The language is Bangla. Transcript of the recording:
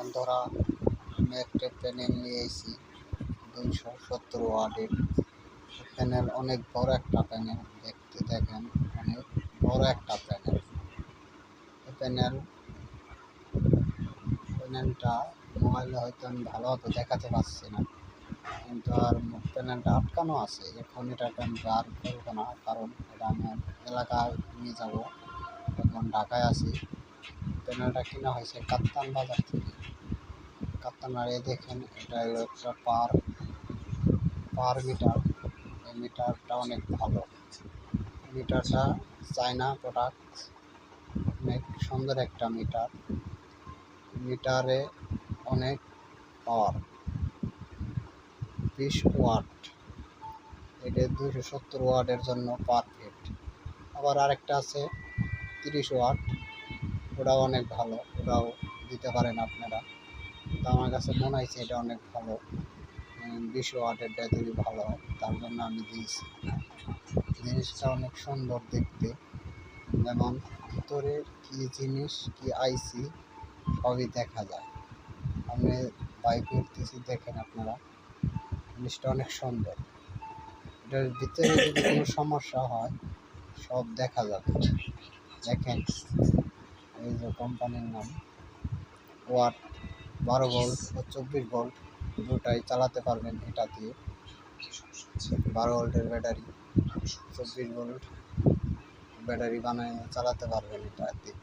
বন্ধুরা, আমি একটা প্যানেল নিয়ে এসেছি 270 ওয়াটের প্যানেল। অনেক বড় একটা প্যানেল, দেখতে দেখেন অনেক বড় একটা প্যানেল। প্যানেলটা মোবাইলে হয়তো আমি ভালো মতো দেখাতে পারছি না, কিন্তু আর প্যানেলটা আটকানো আছে। এখন এটাকে আমি বার করবো না, কারণ এটা আমি এলাকায় নিয়ে যাব। এখন ঢাকায় আছি। প্যানেলটা কেনা হয়েছে কাপ্তান বাজার থেকে। কাপ্তান আর দেখেন, এটা হলো একটা পার মিটার। এই মিটারটা অনেক ভালো। মিটারটা চায়না প্রোডাক্ট, অনেক সুন্দর একটা মিটার। মিটারে অনেক পাওয়ার, 20 ওয়াট। এটা 270 ওয়াটের জন্য পারফেক্ট। আবার আরেকটা আছে 30 ওয়াট, ওটাও অনেক ভালো, ওটাও দিতে পারেন আপনারা। তো আমার কাছে মনে হয়েছে এটা অনেক ভালো। 20 ওয়াটেরটা যদি ভালো হয়, তার জন্য আমি দিয়েছি। জিনিসটা অনেক সুন্দর দেখতে, যেমন ভিতরে কি জিনিস, কি আইসি সবই দেখা যায়। আমি বাই করতেছি, দেখেন আপনারা, জিনিসটা অনেক সুন্দর। এটার ভিতরে যদি কোনো সমস্যা হয় সব দেখা যাবে। দেখেন, এই যে কোম্পানির নাম ওয়াট, 12 ভোল্ট ও 24 ভোল্ট দুটাই চালাতে পারবেন এটা দিয়ে। 12 ভোল্টের ব্যাটারি, 24 ভোল্ট ব্যাটারি বানায় চালাতে পারবেন এটা দিয়ে।